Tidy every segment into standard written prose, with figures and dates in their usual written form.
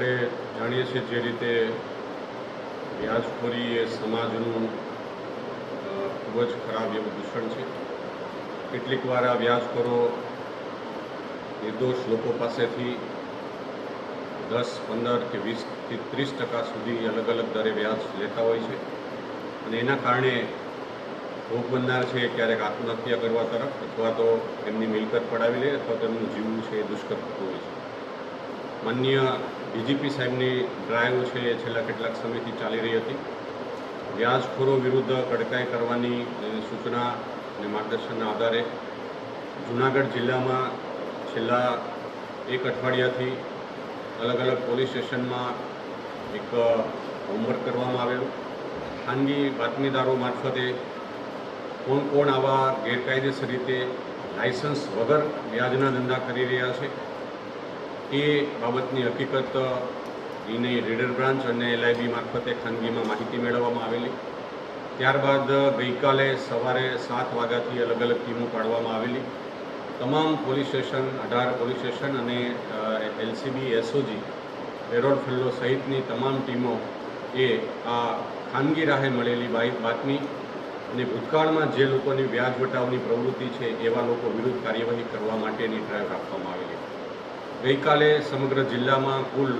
આપણે જાણીએ છીએ જે રીતે વ્યાજખોરી એ સમાજનું ખૂબ જ ખરાબ એવું દૂષણ છે. કેટલીક વાર આ વ્યાજખોરો નિર્દોષ લોકો પાસેથી 10, 15 કે 20થી 30% સુધી અલગ અલગ દરે વ્યાજ લેતા હોય છે અને એના કારણે ભોગ બનનાર છે ક્યારેક આત્મહત્યા કરવા તરફ અથવા તો એમની મિલકત પડાવી લે અથવા તો એમનું જીવવું છે એ દુષ્કર થતું હોય છે. માનનીય ડીજીપી સાહેબની ડ્રાઈવ છે એ છેલ્લા કેટલાક સમયથી ચાલી રહી હતી. વ્યાજખોરો વિરુદ્ધ કડકાઈ કરવાની સૂચના અને માર્ગદર્શનના આધારે જૂનાગઢ જિલ્લામાં છેલ્લા એક અઠવાડિયાથી અલગ અલગ પોલીસ સ્ટેશનમાં એક હોમવર્ક કરવામાં આવેલું. ખાનગી બાતમીદારો મારફતે કોણ આવા ગેરકાયદેસર રીતે લાયસન્સ વગર વ્યાજના ધંધા કરી રહ્યા છે એ બાબતની હકીકત એની રીડર બ્રાન્ચ અને LIB મારફતે ખાનગીમાં માહિતી મેળવવામાં આવેલી. ત્યારબાદ ગઈકાલે સવારે 7 વાગ્યાથી અલગ અલગ ટીમો પાડવામાં આવેલી. તમામ પોલીસ સ્ટેશન 18 પોલીસ સ્ટેશન અને LCB SOG પેરોલ ફેલો સહિતની તમામ ટીમો એ આ ખાનગી રાહે મળેલી બાતમી અને ભૂતકાળમાં જે લોકોની વ્યાજ વટાવની પ્રવૃત્તિ છે એવા લોકો વિરુદ્ધ કાર્યવાહી કરવા માટેની ડ્રાઈવ રાખવામાં આવેલી. ગઈકાલે સમગ્ર જિલ્લામાં કુલ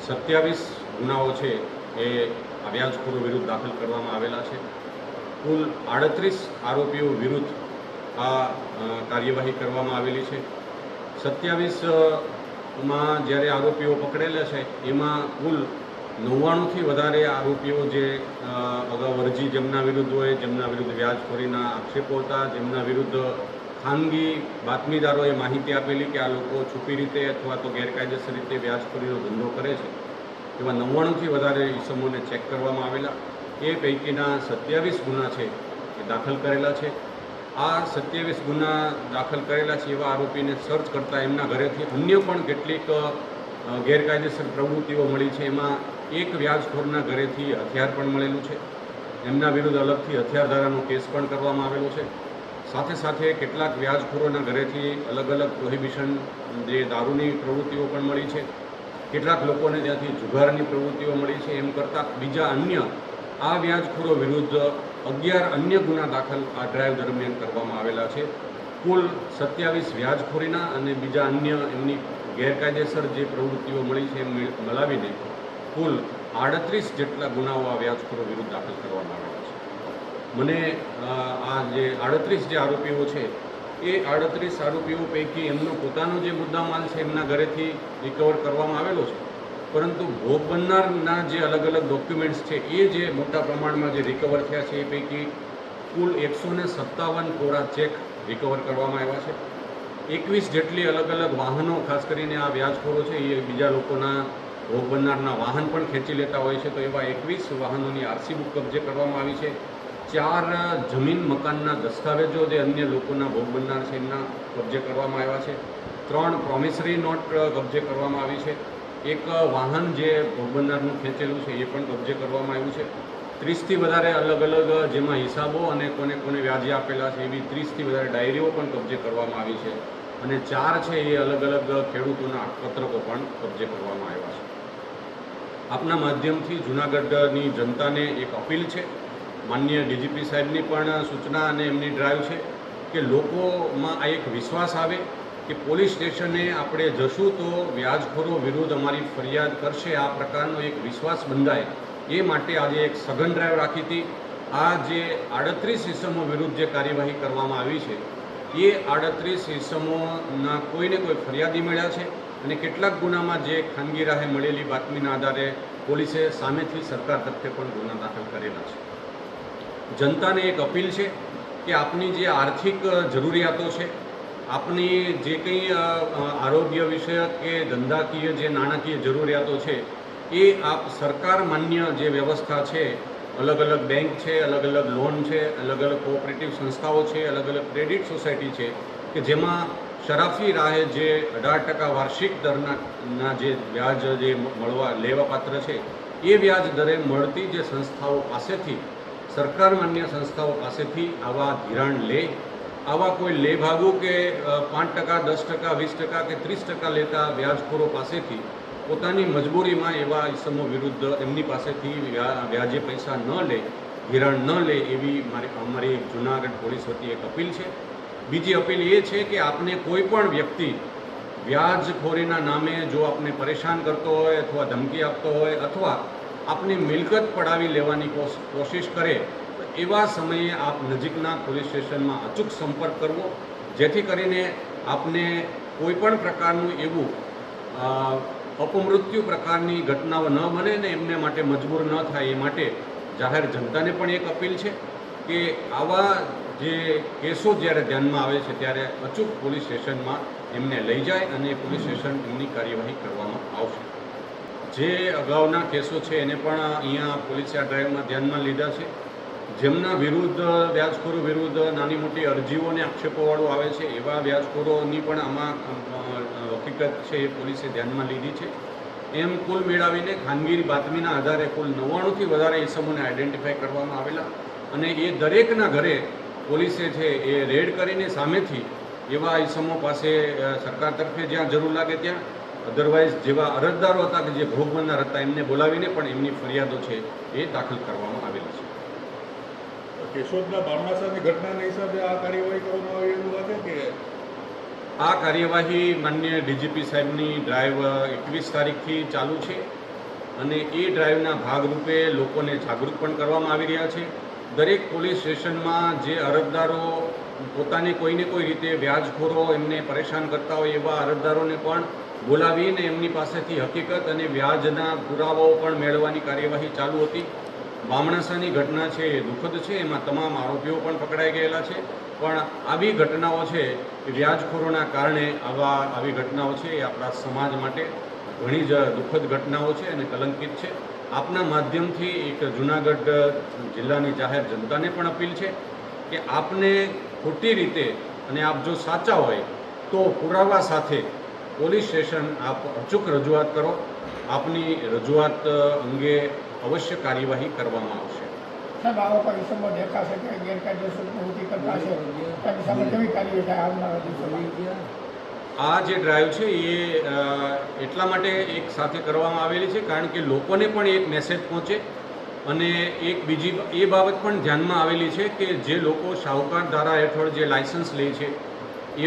27 ગુનાઓ છે એ વ્યાજખોરો વિરુદ્ધ દાખલ કરવામાં આવેલા છે. કુલ 38 આરોપીઓ વિરુદ્ધ આ કાર્યવાહી કરવામાં આવેલી છે. 27માં જ્યારે આરોપીઓ પકડેલા છે એમાં કુલ 99થી વધારે આરોપીઓ જે અગાઉ અરજી જેમના વિરુદ્ધ હોય, જેમના વિરુદ્ધ વ્યાજખોરીના આક્ષેપો હતા, જેમના વિરુદ્ધ ખાનગી બાતમીદારોએ માહિતી આપેલી કે આ લોકો છુપી રીતે અથવા તો ગેરકાયદેસર રીતે વ્યાજખોરીનો ધંધો કરે છે, એવા 99થી વધારે ઇસમોને ચેક કરવામાં આવેલા. એ પૈકીના 27 ગુના છે એ દાખલ કરેલા છે. આ 27 ગુના દાખલ કરેલા છે એવા આરોપીને સર્ચ કરતાં એમના ઘરેથી અન્ય પણ કેટલીક ગેરકાયદેસર પ્રવૃત્તિઓ મળી છે. એમાં એક વ્યાજખોરના ઘરેથી હથિયાર પણ મળેલું છે. એમના વિરુદ્ધ અલગથી હથિયાર ધારાનો કેસ પણ કરવામાં આવેલો છે. સાથે સાથે કેટલાક વ્યાજખોરોના ઘરેથી અલગ અલગ પ્રોહિબિશન જે દારૂની પ્રવૃત્તિઓ પણ મળી છે. કેટલાક લોકોને ત્યાંથી જુગારની પ્રવૃત્તિઓ મળી છે. એમ કરતાં બીજા અન્ય આ વ્યાજખોરો વિરુદ્ધ 11 અન્ય ગુના દાખલ આ ડ્રાઈવ દરમિયાન કરવામાં આવેલા છે. કુલ 27 વ્યાજખોરીના અને બીજા અન્ય એમની ગેરકાયદેસર જે પ્રવૃત્તિઓ મળી છે એમ મળાવીને કુલ 38 જેટલા ગુનાઓ આ વ્યાજખોરો વિરુદ્ધ દાખલ કરવામાં આવેલા છે. મને આ જે 38 જે આરોપીઓ છે એ 38 આરોપીઓ પૈકી એમનો પોતાનો જે મુદ્દામાલ છે એમના ઘરેથી રિકવર કરવામાં આવેલો છે, પરંતુ ભોગ બનનારના જે અલગ અલગ ડોક્યુમેન્ટ્સ છે એ જે મોટા પ્રમાણમાં જે રિકવર થયા છે એ પૈકી કુલ 157 કોરા ચેક રિકવર કરવામાં આવ્યા છે. 21 જેટલી અલગ અલગ વાહનો, ખાસ કરીને આ વ્યાજખોરો છે એ બીજા લોકોના ભોગ બનનારના વાહન પણ ખેંચી લેતા હોય છે, તો એવા 21 વાહનોની RC બુક કબજે કરવામાં આવી છે. 4 જમીન મકાનના દસ્તાવેજો જે અન્ય લોકોના ભોગ બનનાર છે એમના કબજે કરવામાં આવ્યા છે. 3 પ્રોમિસરી નોટ કબજે કરવામાં આવી છે. એક વાહન જે ભોગ બનનારનું ખેંચેલું છે એ પણ કબજે કરવામાં આવ્યું છે. 30થી વધારે અલગ અલગ જેમાં હિસાબો અને કોને વ્યાજે આપેલા છે એવી 30થી વધારે ડાયરીઓ પણ કબજે કરવામાં આવી છે. અને 4 છે એ અલગ અલગ ખેડૂતોના આટપત્રકો પણ કબજે કરવામાં આવ્યા છે. આપના માધ્યમથી જૂનાગઢની જનતાને એક અપીલ છે. માનનીય DGP સાહેબની પણ સૂચના અને એમની ડ્રાઈવ છે કે લોકોમાં આ એક વિશ્વાસ આવે કે પોલીસ સ્ટેશને આપણે જશું તો વ્યાજખોરો વિરુદ્ધ અમારી ફરિયાદ કરશે, આ પ્રકારનો એક વિશ્વાસ બંધાય એ માટે આજે એક સઘન ડ્રાઈવ રાખી હતી. આ જે 38 ઇસમો વિરુદ્ધ જે કાર્યવાહી કરવામાં આવી છે એ 38 ઇસમોના કોઈને કોઈ ફરિયાદી મળ્યા છે અને કેટલાક ગુનામાં જે ખાનગી રાહે મળેલી બાતમીના આધારે પોલીસે સામેથી સરકાર તરફે પણ ગુના દાખલ કરેલા છે. જનતાને એક અપીલ છે કે આપની જે આર્થિક જરૂરિયાતો છે, આપની જે કંઈ આરોગ્ય વિષયક કે ધંધાકીય જે નાણાકીય જરૂરિયાતો છે એ આપ સરકાર માન્ય જે વ્યવસ્થા છે, અલગ અલગ બેંક છે, અલગ અલગ લોન છે, અલગ અલગ કોઓપરેટિવ સંસ્થાઓ છે, અલગ અલગ ક્રેડિટ સોસાયટી છે કે જેમાં શરાફી રાહે જે 18% વાર્ષિક દરના જે વ્યાજ જે લેવા પાત્ર છે એ વ્યાજ દરે મળતી જે સંસ્થાઓ પાસેથી, સરકાર માન્ય સંસ્થાઓ પાસેથી આવા ધિરાણ લે, આવા કોઈ લેભાગુ કે 5%, 10%, 20% કે 30% લેતા વ્યાજખોરો પાસેથી પોતાની મજબૂરીમાં એવા ઇસમો વિરુદ્ધ એમની પાસેથી વ્યાજે પૈસા ન લે, ધિરાણ ન લે એવી અમારી જૂનાગઢ પોલીસ વતી એક અપીલ છે. બીજી અપીલ એ છે કે આપને કોઈ પણ વ્યક્તિ વ્યાજખોરીના નામે જો આપને પરેશાન કરતો હોય અથવા ધમકી આપતો હોય અથવા આપની મિલકત પડાવી લેવાની કોશિશ કરે તો એવા સમયે આપ નજીકના પોલીસ સ્ટેશનમાં અચૂક સંપર્ક કરવો, જેથી કરીને આપને કોઈ પણ પ્રકારનું એવું અપમૃત્યુ પ્રકારની ઘટનાઓ ન બને ને એમને માટે મજબૂર ન થાય એ માટે જાહેર જનતાને પણ એક અપીલ છે કે આવા જે કેસો જ્યારે ધ્યાનમાં આવે છે ત્યારે અચૂક પોલીસ સ્ટેશનમાં એમને લઈ જાય અને પોલીસ સ્ટેશન એમની કાર્યવાહી કરવામાં આવશે. જે અગાઉના કેસો છે એને પણ અહીંયા પોલીસે આ ડ્રાઈવમાં ધ્યાનમાં લીધા છે. જેમના વિરુદ્ધ વ્યાજખોરો વિરુદ્ધ નાની મોટી અરજીઓ અને આક્ષેપોવાળું આવે છે એવા વ્યાજખોરોની પણ આમાં હકીકત છે એ પોલીસે ધ્યાનમાં લીધી છે. એમ કુલ મેળવીને ખાનગી બાતમીના આધારે કુલ 99થી વધારે ઇસમોને આઈડેન્ટિફાઈ કરવામાં આવેલા અને એ દરેકના ઘરે પોલીસે છે એ રેડ કરીને સામેથી એવા ઇસમો પાસે સરકાર તરફે જ્યાં જરૂર લાગે ત્યાં, અધરવાઇઝ જેવા અરજદારો હતા કે જે ભોગ બનનાર હતા એમને બોલાવીને પણ એમની ફરિયાદો છે એ દાખલ કરવામાં આવેલી છે. કેશોદના બામણાસાની ઘટનાના હિસાબે આ કાર્યવાહી કરવામાં આવી એવું લાગે કે આ કાર્યવાહી માનનીય ડીજીપી સાહેબની ડ્રાઈવ 21 તારીખથી ચાલુ છે અને એ ડ્રાઈવના ભાગરૂપે લોકોને જાગૃત પણ કરવામાં આવી રહ્યા છે. દરેક પોલીસ સ્ટેશનમાં જે અરજદારો પોતાને કોઈને કોઈ રીતે વ્યાજખોરો એમને પરેશાન કરતા હોય એવા અરજદારોને પણ બોલાવીને એમની પાસેથી હકીકત અને વ્યાજના પુરાવાઓ પણ મેળવવાની કાર્યવાહી ચાલુ હતી. બામણાસાની ઘટના છે એ દુઃખદ છે, એમાં તમામ આરોપીઓ પણ પકડાઈ ગયેલા છે, પણ આવી ઘટનાઓ છે એ વ્યાજખોરોના કારણે આવી ઘટનાઓ છે એ આપણા સમાજ માટે ઘણી જ દુઃખદ ઘટનાઓ છે અને કલંકિત છે. આપના માધ્યમથી એક જૂનાગઢ જિલ્લાની જાહેર જનતાને પણ અપીલ છે કે આપને ખોટી રીતે અને આપ જો સાચા હોય તો પુરાવા સાથે પોલીસ સ્ટેશન આપ અચૂક રજૂઆત કરો. આપની રજૂઆત અંગે અવશ્ય કાર્યવાહી કરવામાં આવશે. સાહેબ, આવા કોઈ ઇસમો દેખાશે કે ગેરકાયદેસર પ્રવૃત્તિ કરતા છે તેની સામે કેવી કાર્યવાહી થાય આવનારા દિવસોમાં? આ જે ડ્રાઈવ છે એ એટલા માટે એક સાથે કરવામાં આવેલી છે કારણ કે લોકોને પણ એક મેસેજ પહોંચે અને એક બીજી એ બાબત પણ ધ્યાનમાં આવેલી છે કે જે લોકો શાહુકાર ધારા હેઠળ જે લાયસન્સ લે છે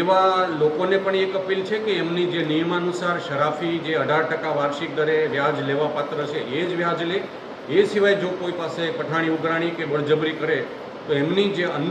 એવા લોકોને પણ એક અપીલ છે કે એમની જે નિયમાનુસાર શરાફી જે 18% વાર્ષિક દરે વ્યાજ લેવા પાત્ર છે એ જ વ્યાજ લે. એ સિવાય જો કોઈ પાસે પઠાણી ઉઘરાણી કે બળજબરી કરે તો એમની જે અન્ય